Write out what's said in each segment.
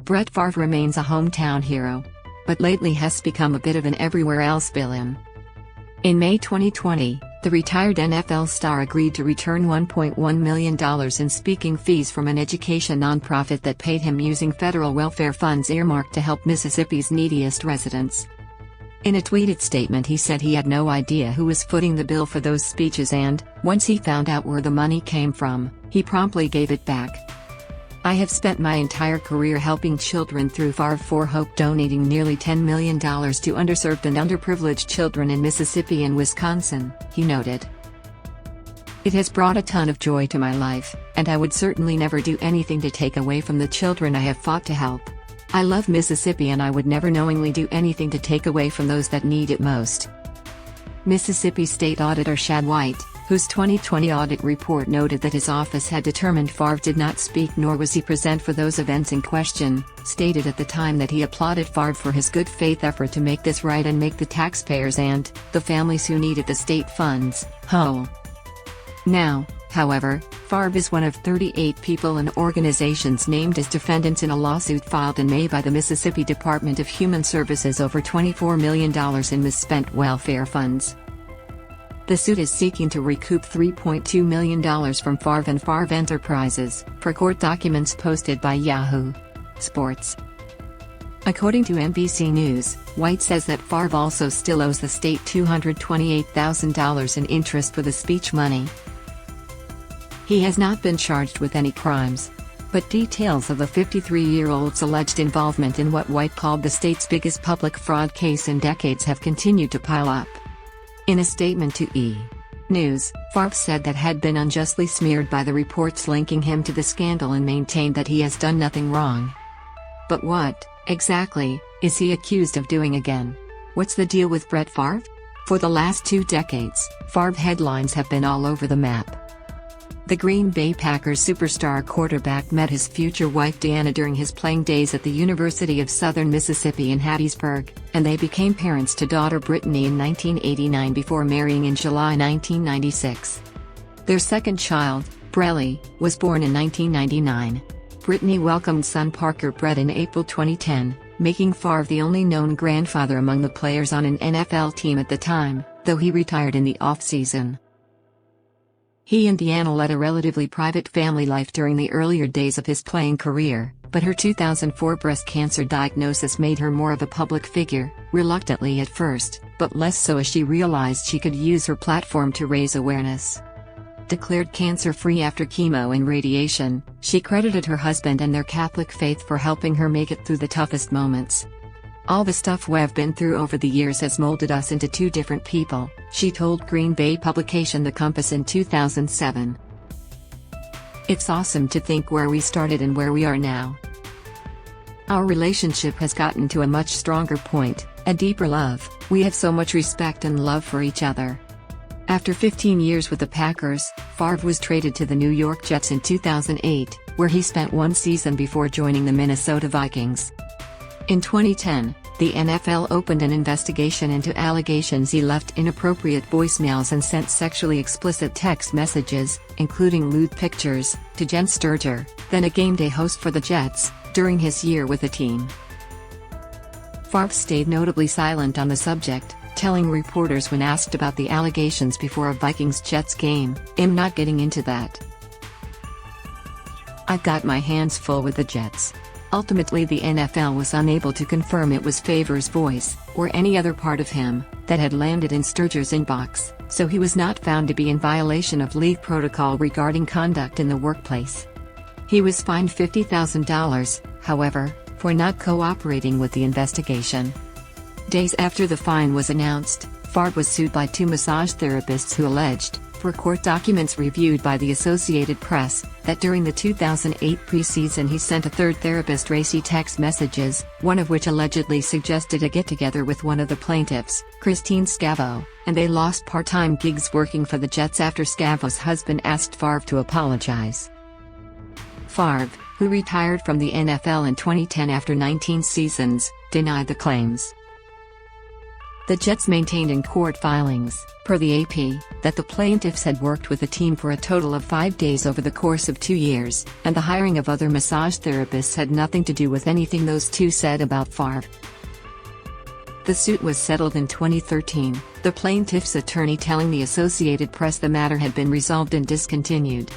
Brett Favre remains a hometown hero, but lately has become a bit of an everywhere-else villain. In May 2020, the retired NFL star agreed to return $1.1 million in speaking fees from an education nonprofit that paid him using federal welfare funds earmarked to help Mississippi's neediest residents. In a tweeted statement, he said he had no idea who was footing the bill for those speeches and, once he found out where the money came from, he promptly gave it back. "I have spent my entire career helping children through Favre for Hope, donating nearly $10 million to underserved and underprivileged children in Mississippi and Wisconsin," he noted. "It has brought a ton of joy to my life, and I would certainly never do anything to take away from the children I have fought to help. I love Mississippi and I would never knowingly do anything to take away from those that need it most." Mississippi State Auditor Shad White, whose 2020 audit report noted that his office had determined Favre did not speak nor was he present for those events in question, stated at the time that he applauded Favre for his good faith effort to make this right and make the taxpayers and the families who needed the state funds whole. Now, however, Favre is one of 38 people and organizations named as defendants in a lawsuit filed in May by the Mississippi Department of Human Services over $24 million in misspent welfare funds. The suit is seeking to recoup $3.2 million from Favre and Favre Enterprises, per court documents posted by Yahoo Sports. According to NBC News, White says that Favre also still owes the state $228,000 in interest for the speech money. He has not been charged with any crimes, but details of the 53-year-old's alleged involvement in what White called the state's biggest public fraud case in decades have continued to pile up. In a statement to E! News, Favre said that had been unjustly smeared by the reports linking him to the scandal and maintained that he has done nothing wrong. But what, exactly, is he accused of doing again? What's the deal with Brett Favre? For the last 2 decades, Favre headlines have been all over the map. The Green Bay Packers superstar quarterback met his future wife Deanna during his playing days at the University of Southern Mississippi in Hattiesburg, and they became parents to daughter Brittany in 1989 before marrying in July 1996. Their second child, Brelly, was born in 1999. Brittany welcomed son Parker Brett in April 2010, making Favre the only known grandfather among the players on an NFL team at the time, though he retired in the off-season. He and Deanna led a relatively private family life during the earlier days of his playing career, but her 2004 breast cancer diagnosis made her more of a public figure, reluctantly at first, but less so as she realized she could use her platform to raise awareness. Declared cancer-free after chemo and radiation, she credited her husband and their Catholic faith for helping her make it through the toughest moments. "All the stuff we've been through over the years has molded us into 2 different people," she told Green Bay publication The Compass in 2007. "It's awesome to think where we started and where we are now. Our relationship has gotten to a much stronger point, a deeper love. We have so much respect and love for each other." After 15 years with the Packers, Favre was traded to the New York Jets in 2008, where he spent 1 season before joining the Minnesota Vikings. In 2010, the NFL opened an investigation into allegations he left inappropriate voicemails and sent sexually explicit text messages, including lewd pictures, to Jen Sturger, then a game-day host for the Jets, during his year with the team. Favre stayed notably silent on the subject, telling reporters when asked about the allegations before a Vikings-Jets game, "I'm not getting into that. I've got my hands full with the Jets." Ultimately, the NFL was unable to confirm it was Favre's voice, or any other part of him, that had landed in Sturger's inbox, so he was not found to be in violation of league protocol regarding conduct in the workplace. He was fined $50,000, however, for not cooperating with the investigation. Days after the fine was announced, Favre was sued by 2 massage therapists who alleged, per court documents reviewed by the Associated Press, that during the 2008 preseason he sent a third therapist racy text messages, one of which allegedly suggested a get-together with one of the plaintiffs, Christine Scavo, and they lost part-time gigs working for the Jets after Scavo's husband asked Favre to apologize. Favre, who retired from the NFL in 2010 after 19 seasons, denied the claims. The Jets maintained in court filings, per the AP, that the plaintiffs had worked with the team for a total of 5 days over the course of 2 years, and the hiring of other massage therapists had nothing to do with anything those two said about Favre. The suit was settled in 2013, the plaintiff's attorney telling the Associated Press the matter had been resolved and discontinued.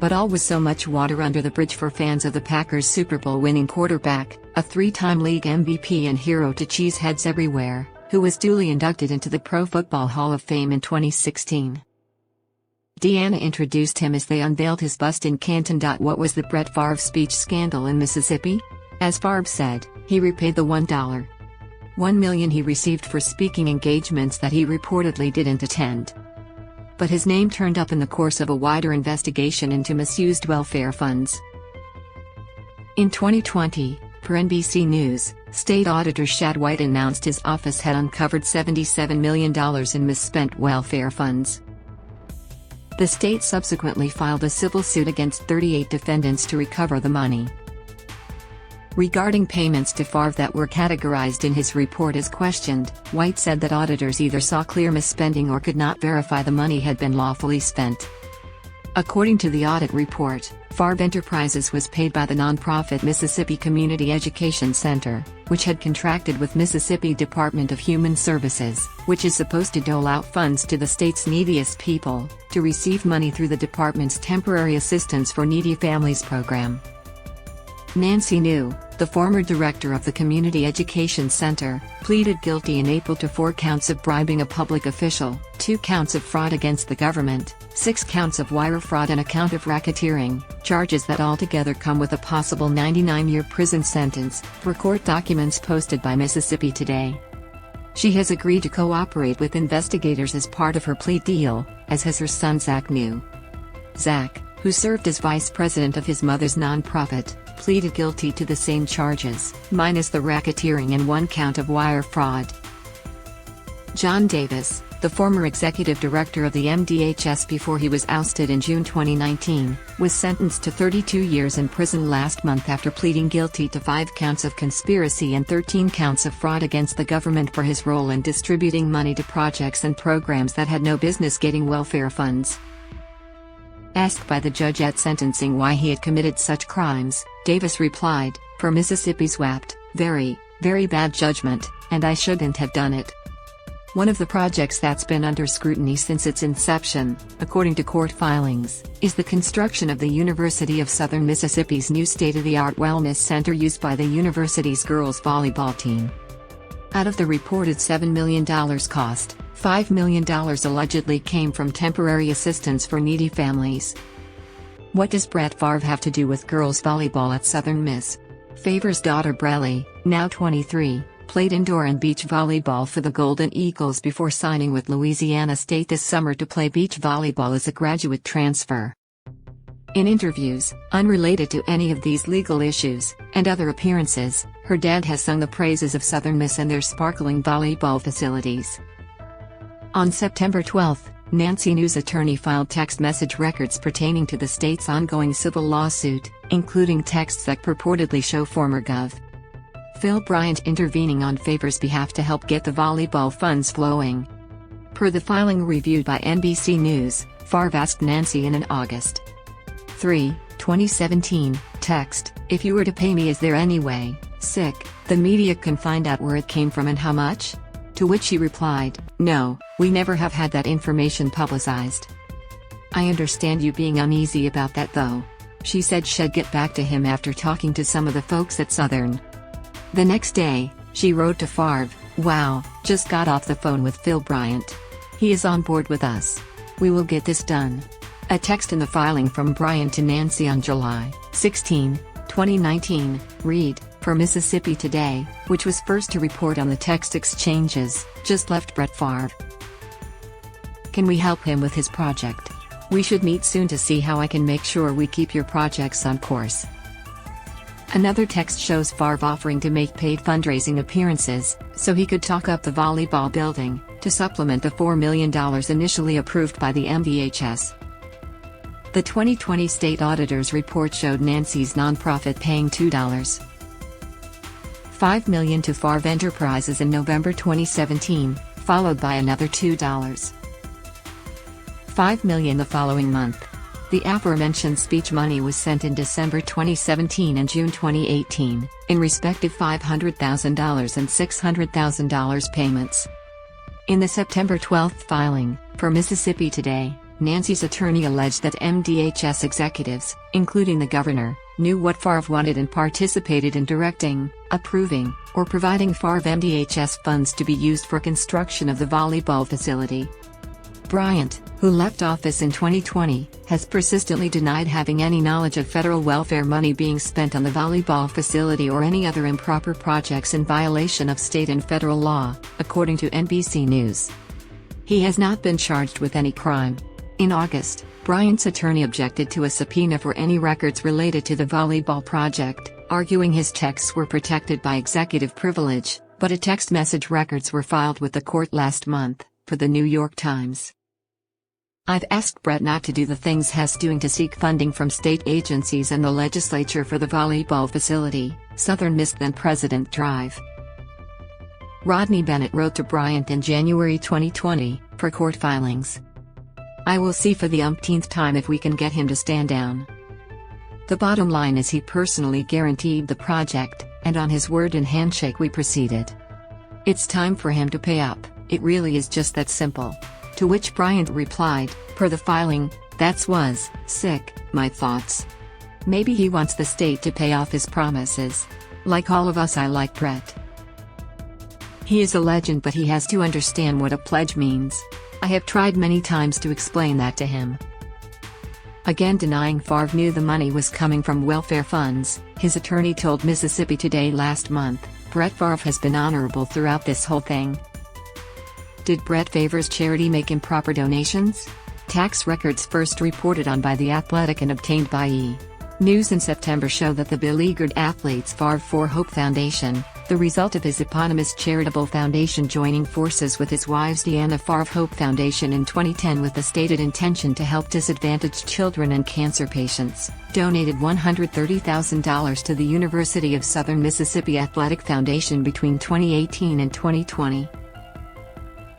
But all was so much water under the bridge for fans of the Packers' Super Bowl winning quarterback, a 3-time league MVP and hero to cheeseheads everywhere, who was duly inducted into the Pro Football Hall of Fame in 2016. Deanna introduced him as they unveiled his bust in Canton. What was the Brett Favre speech scandal in Mississippi? As Favre said, he repaid the $1 million he received for speaking engagements that he reportedly didn't attend. But his name turned up in the course of a wider investigation into misused welfare funds. In 2020, per NBC News, State Auditor Shad White announced his office had uncovered $77 million in misspent welfare funds. The state subsequently filed a civil suit against 38 defendants to recover the money. Regarding payments to Favre that were categorized in his report as questioned, White said that auditors either saw clear misspending or could not verify the money had been lawfully spent. According to the audit report, Favre Enterprises was paid by the nonprofit Mississippi Community Education Center, which had contracted with Mississippi Department of Human Services, which is supposed to dole out funds to the state's neediest people, to receive money through the department's Temporary Assistance for Needy Families program. Nancy New, the former director of the Community Education Center, pleaded guilty in April to 4 counts of bribing a public official, 2 counts of fraud against the government, 6 counts of wire fraud and a count of racketeering, charges that altogether come with a possible 99-year prison sentence, per court documents posted by Mississippi Today. She has agreed to cooperate with investigators as part of her plea deal, as has her son Zach New. Zach, who served as vice president of his mother's nonprofit, pleaded guilty to the same charges, minus the racketeering and 1 count of wire fraud. John Davis, the former executive director of the MDHS before he was ousted in June 2019, was sentenced to 32 years in prison last month after pleading guilty to 5 counts of conspiracy and 13 counts of fraud against the government for his role in distributing money to projects and programs that had no business getting welfare funds. Asked by the judge at sentencing why he had committed such crimes, Davis replied, "For Mississippi's WAPT, very, very bad judgment, and I shouldn't have done it." One of the projects that's been under scrutiny since its inception, according to court filings, is the construction of the University of Southern Mississippi's new state-of-the-art wellness center used by the university's girls volleyball team. Out of the reported $7 million cost, $5 million allegedly came from temporary assistance for needy families. What does Brett Favre have to do with girls volleyball at Southern Miss? Favre's daughter Brelly, now 23, played indoor and beach volleyball for the Golden Eagles before signing with Louisiana State this summer to play beach volleyball as a graduate transfer. In interviews, unrelated to any of these legal issues, and other appearances, her dad has sung the praises of Southern Miss and their sparkling volleyball facilities. On September 12, Nancy New's attorney filed text message records pertaining to the state's ongoing civil lawsuit, including texts that purportedly show former Gov. Phil Bryant intervening on Favre's behalf to help get the volleyball funds flowing. Per the filing reviewed by NBC News, Favre asked Nancy in an August 3, 2017, text, "If you were to pay me, is there any way, the media can find out where it came from and how much?" To which she replied, "No, we never have had that information publicized." "I understand you being uneasy about that though," she said she'd get back to him after talking to some of the folks at Southern. The next day, she wrote to Favre, "Wow, just got off the phone with Phil Bryant. He is on board with us. We will get this done." A text in the filing from Bryant to Nancy on July 16, 2019, read, per Mississippi Today, which was first to report on the text exchanges, "Just left Brett Favre. Can we help him with his project? We should meet soon to see how I can make sure we keep your projects on course." Another text shows Favre offering to make paid fundraising appearances, so he could talk up the volleyball building, to supplement the $4 million initially approved by the MDHS. The 2020 state auditor's report showed Nancy's nonprofit paying $2. $5 million to Favre Enterprises in November 2017, followed by another $2. $5 million the following month. The aforementioned speech money was sent in December 2017 and June 2018, in respective $500,000 and $600,000 payments. In the September 12 filing, for Mississippi Today, Nancy's attorney alleged that MDHS executives, including the governor, knew what Favre wanted and participated in directing, approving, or providing Favre MDHS funds to be used for construction of the volleyball facility. Bryant, who left office in 2020, has persistently denied having any knowledge of federal welfare money being spent on the volleyball facility or any other improper projects in violation of state and federal law, according to NBC News. He has not been charged with any crime. In August, Bryant's attorney objected to a subpoena for any records related to the volleyball project, arguing his texts were protected by executive privilege, but text message records were filed with the court last month, for the New York Times. I've asked Brett not to do the things he's doing to seek funding from state agencies and the legislature for the volleyball facility, Southern Miss then President Drive. Rodney Bennett wrote to Bryant in January 2020, for court filings. I will see for the umpteenth time if we can get him to stand down. The bottom line is he personally guaranteed the project, and on his word and handshake we proceeded. It's time for him to pay up, it really is just that simple. To which Bryant replied, per the filing, "That's was sick, my thoughts. Maybe he wants the state to pay off his promises. Like all of us, I like Brett. He is a legend, but he has to understand what a pledge means. I have tried many times to explain that to him." Again denying Favre knew the money was coming from welfare funds, his attorney told Mississippi Today last month, Brett Favre has been honorable throughout this whole thing. Did Brett Favre's charity make improper donations? Tax records first reported on by The Athletic and obtained by E! News in September show that the beleaguered athlete's Favre for Hope Foundation, the result of his eponymous charitable foundation joining forces with his wife's Deanna Favre Hope Foundation in 2010 with the stated intention to help disadvantaged children and cancer patients, donated $130,000 to the University of Southern Mississippi Athletic Foundation between 2018 and 2020.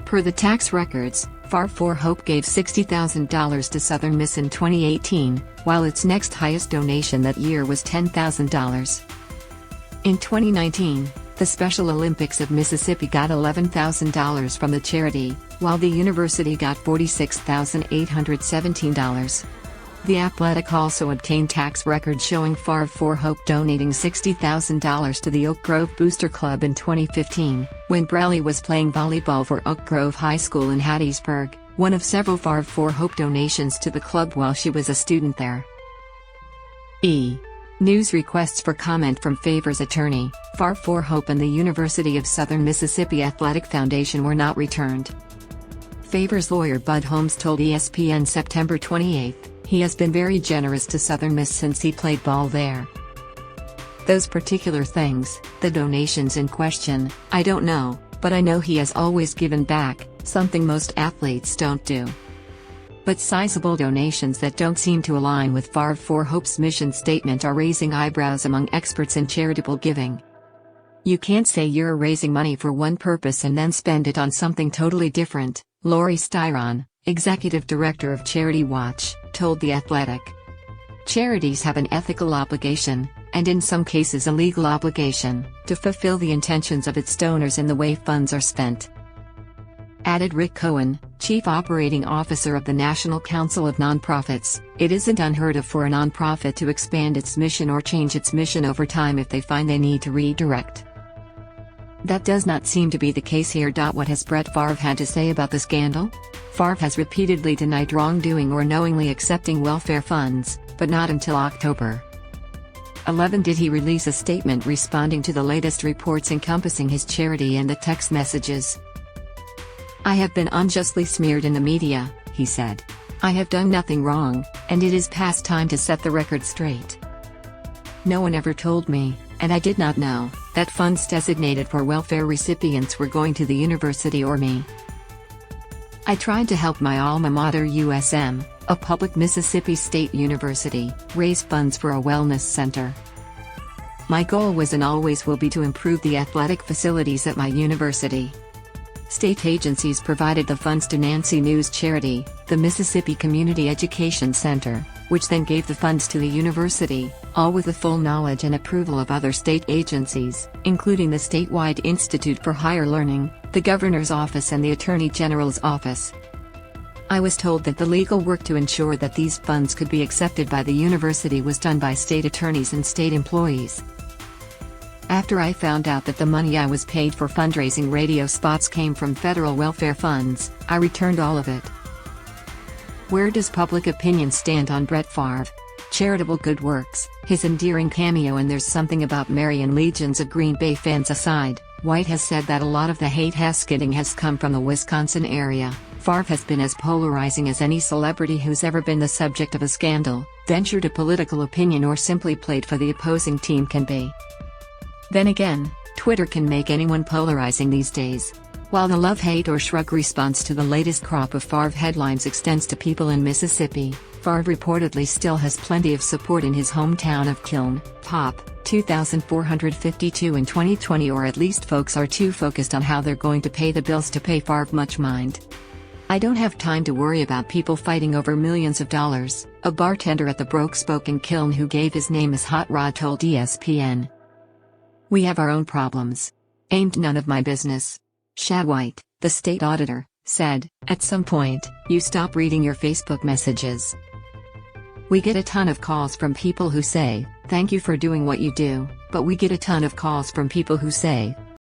Per the tax records, Favre for Hope gave $60,000 to Southern Miss in 2018, while its next highest donation that year was $10,000. In 2019, the Special Olympics of Mississippi got $11,000 from the charity, while the university got $46,817. The Athletic also obtained tax records showing Favre for Hope donating $60,000 to the Oak Grove Booster Club in 2015, when Brelly was playing volleyball for Oak Grove High School in Hattiesburg, one of several Favre for Hope donations to the club while she was a student there. E! News requests for comment from Favre's attorney, Favre for Hope and the University of Southern Mississippi Athletic Foundation were not returned. Favre's lawyer Bud Holmes told ESPN September 28, he has been very generous to Southern Miss since he played ball there. Those particular things, the donations in question, I don't know, but I know he has always given back, something most athletes don't do. But sizable donations that don't seem to align with Favre for Hope's mission statement are raising eyebrows among experts in charitable giving. You can't say you're raising money for one purpose and then spend it on something totally different, Lori Styron, executive director of Charity Watch, told The Athletic. Charities have an ethical obligation, and in some cases a legal obligation, to fulfill the intentions of its donors in the way funds are spent. Added Rick Cohen, chief operating officer of the National Council of Nonprofits, it isn't unheard of for a nonprofit to expand its mission or change its mission over time if they find they need to redirect. That does not seem to be the case here. What has Brett Favre had to say about the scandal? Favre has repeatedly denied wrongdoing or knowingly accepting welfare funds, but not until October 11 did he release a statement responding to the latest reports encompassing his charity and the text messages. I have been unjustly smeared in the media, he said. I have done nothing wrong, and it is past time to set the record straight. No one ever told me, and I did not know, that funds designated for welfare recipients were going to the university or me. I tried to help my alma mater USM, a public Mississippi State University, raise funds for a wellness center. My goal was and always will be to improve the athletic facilities at my university. State agencies provided the funds to Nancy News Charity, the Mississippi Community Education Center, which then gave the funds to the university, all with the full knowledge and approval of other state agencies, including the statewide Institute for Higher Learning, the Governor's Office and the Attorney General's Office. I was told that the legal work to ensure that these funds could be accepted by the university was done by state attorneys and state employees. After I found out that the money I was paid for fundraising radio spots came from federal welfare funds, I returned all of it. Where does public opinion stand on Brett Favre? Charitable good works, his endearing cameo and There's Something About Mary and legions of Green Bay fans aside, White has said that a lot of the hate skidding has come from the Wisconsin area. Favre has been as polarizing as any celebrity who's ever been the subject of a scandal, ventured a political opinion or simply played for the opposing team can be. Then again, Twitter can make anyone polarizing these days. While the love-hate or shrug response to the latest crop of Favre headlines extends to people in Mississippi, Favre reportedly still has plenty of support in his hometown of Kiln, Pop, 2,452 in 2020, or at least folks are too focused on how they're going to pay the bills to pay Favre much mind. I don't have time to worry about people fighting over millions of dollars, a bartender at the Broke Spoke in Kiln who gave his name as Hot Rod told ESPN. We have our own problems. Aimed none of my business. Shad White, the state auditor, said, at some point, you stop reading your Facebook messages. We get a ton of calls from people who say, thank you for doing what you do, but we get a ton of calls from people who say,